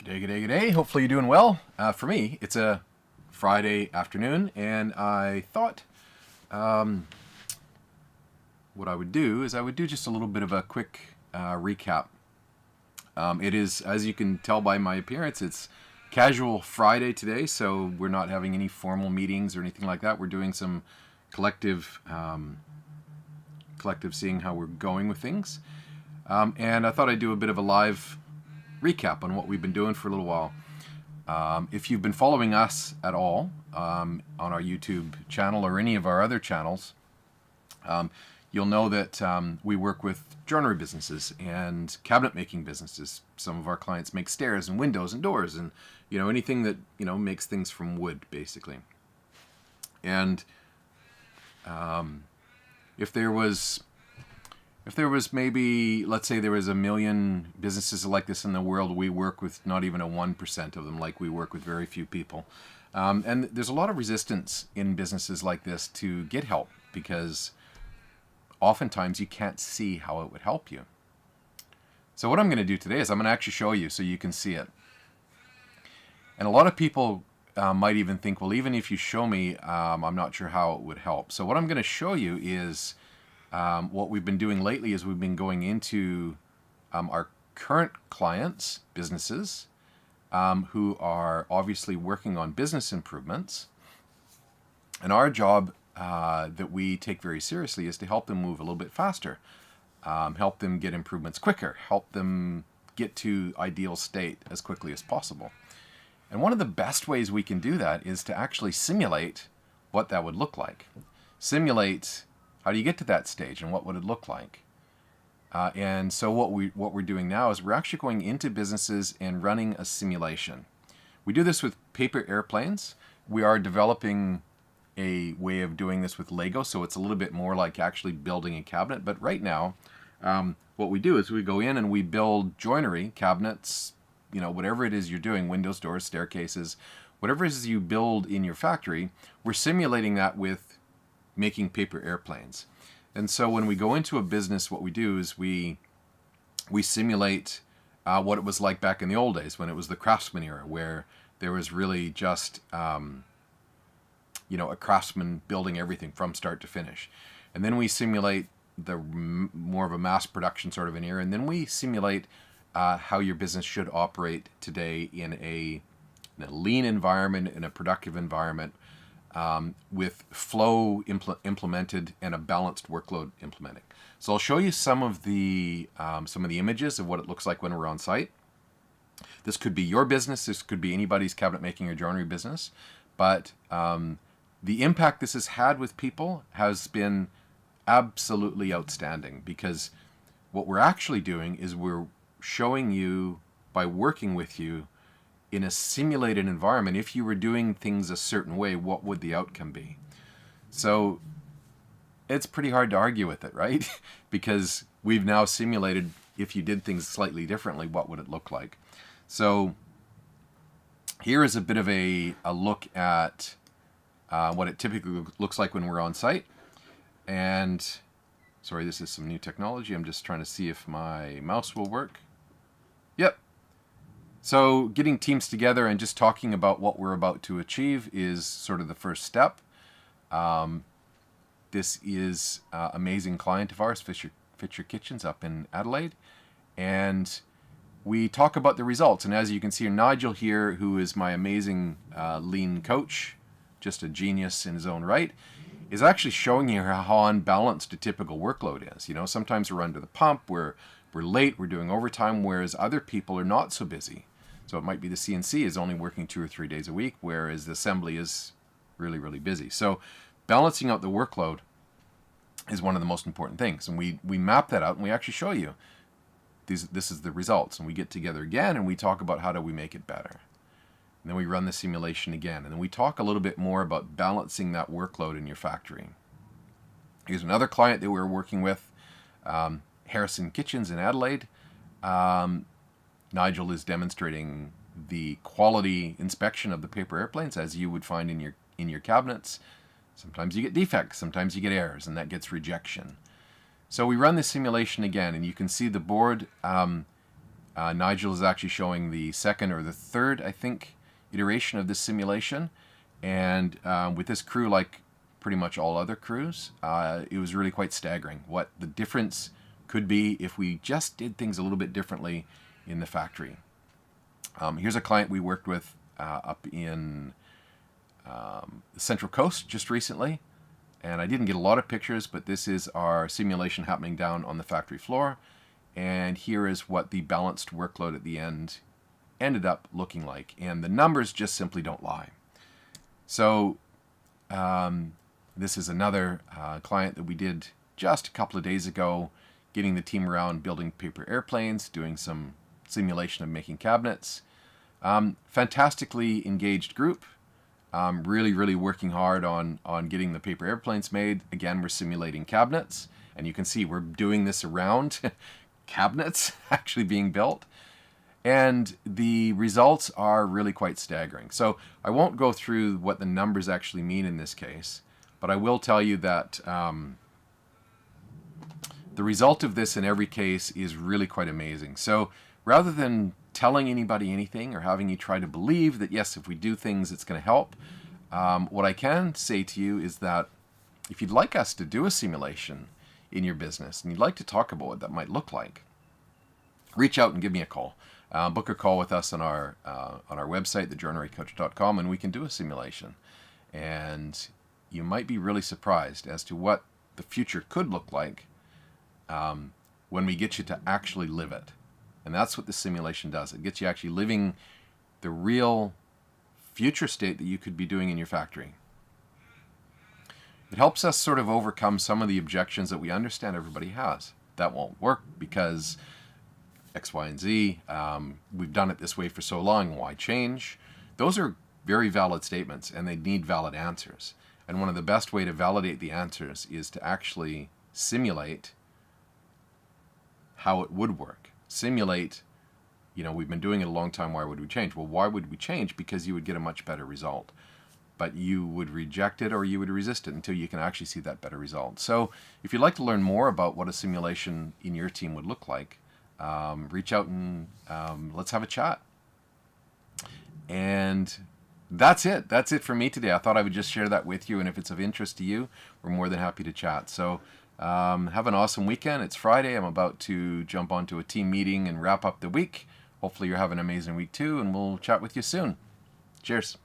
Good day. Hopefully you're doing well. For me, it's a Friday afternoon, and I thought what I would do is I would do just a little bit of a quick recap. It is, as you can tell by my appearance, it's casual Friday today, so we're not having any formal meetings or anything like that. We're doing some collective seeing how we're going with things. And I thought I'd do a bit of a live recap on what we've been doing for a little while. If you've been following us at all on our YouTube channel or any of our other channels, you'll know that we work with joinery businesses and cabinet making businesses. Some of our clients make stairs and windows and doors and anything that makes things from wood, basically. And if there was maybe, let's say there was 1 million businesses like this in the world, we work with not even a 1% of them, like we work with very few people. And there's a lot of resistance in businesses like this to get help because oftentimes you can't see how it would help you. So what I'm going to do today is I'm going to actually show you so you can see it. And a lot of people might even think, well, even if you show me, I'm not sure how it would help. So what I'm going to show you is what we've been doing lately is we've been going into our current clients' businesses who are obviously working on business improvements. And our job that we take very seriously is to help them move a little bit faster, help them get improvements quicker, help them get to ideal state as quickly as possible. And one of the best ways we can do that is to actually simulate what that would look like. Simulate how do you get to that stage and what would it look like? And so what we're doing now is we're actually going into businesses and running a simulation. We do this with paper airplanes. We are developing a way of doing this with Lego, so it's a little bit more like actually building a cabinet. But right now, what we do is we go in and we build joinery, cabinets, whatever it is you're doing, windows, doors, staircases, whatever it is you build in your factory, we're simulating that with making paper airplanes. And so when we go into a business, what we do is we simulate what it was like back in the old days when it was the craftsman era, where there was really just a craftsman building everything from start to finish. And then we simulate the more of a mass production sort of an era, and then we simulate how your business should operate today in a lean environment, in a productive environment, with flow implemented and a balanced workload implementing. So I'll show you some of the images of what it looks like when we're on site. This could be your business. This could be anybody's cabinet making or joinery business. But the impact this has had with people has been absolutely outstanding, because what we're actually doing is we're showing you, by working with you in a simulated environment, if you were doing things a certain way, what would the outcome be? So it's pretty hard to argue with it, right? Because we've now simulated, if you did things slightly differently, what would it look like? So here is a bit of a look at what it typically looks like when we're on site. And sorry, this is some new technology. I'm just trying to see if my mouse will work. Yep. So getting teams together and just talking about what we're about to achieve is sort of the first step. This is an amazing client of ours, Fisher Kitchens up in Adelaide. And we talk about the results. And as you can see, Nigel here, who is my amazing lean coach, just a genius in his own right, is actually showing you how unbalanced a typical workload is. Sometimes we're under the pump, we're late, we're doing overtime, whereas other people are not so busy. So it might be the CNC is only working 2 or 3 days a week, whereas the assembly is really, really busy. So balancing out the workload is one of the most important things. And we map that out and we actually show you this is the results. And we get together again and we talk about how do we make it better. And then we run the simulation again. And then we talk a little bit more about balancing that workload in your factory. Here's another client that we're working with, Harrison Kitchens in Adelaide. Nigel is demonstrating the quality inspection of the paper airplanes as you would find in your cabinets. Sometimes you get defects, sometimes you get errors, and that gets rejection. So we run the simulation again, and you can see the board Nigel is actually showing the second or the third, I think, iteration of this simulation. And with this crew, like pretty much all other crews, it was really quite staggering what the difference could be if we just did things a little bit differently in the factory. Here's a client we worked with up in the Central Coast just recently. And I didn't get a lot of pictures, but this is our simulation happening down on the factory floor. And here is what the balanced workload at the end ended up looking like. And the numbers just simply don't lie. So this is another client that we did just a couple of days ago, getting the team around building paper airplanes, doing some simulation of making cabinets. Fantastically engaged group. Really, really working hard on getting the paper airplanes made. Again, we're simulating cabinets, and you can see we're doing this around cabinets actually being built. And the results are really quite staggering. So I won't go through what the numbers actually mean in this case, but I will tell you that the result of this in every case is really quite amazing. So rather than telling anybody anything or having you try to believe that, yes, if we do things, it's going to help, what I can say to you is that if you'd like us to do a simulation in your business and you'd like to talk about what that might look like, reach out and give me a call. Book a call with us on our website, thejoinerycoach.com, and we can do a simulation. And you might be really surprised as to what the future could look like when we get you to actually live it. And that's what the simulation does. It gets you actually living the real future state that you could be doing in your factory. It helps us sort of overcome some of the objections that we understand everybody has. That won't work because X, Y, and Z. We've done it this way for so long. Why change? Those are very valid statements, and they need valid answers. And one of the best way to validate the answers is to actually simulate how it would work. Simulate, we've been doing it a long time, why would we change? Well, why would we change? Because you would get a much better result. But you would reject it or you would resist it until you can actually see that better result. So if you'd like to learn more about what a simulation in your team would look like, reach out and let's have a chat. And that's it. That's it for me today. I thought I would just share that with you. And if it's of interest to you, we're more than happy to chat. So have an awesome weekend. It's Friday. I'm about to jump onto a team meeting and wrap up the week. Hopefully you're having an amazing week too, and we'll chat with you soon. Cheers.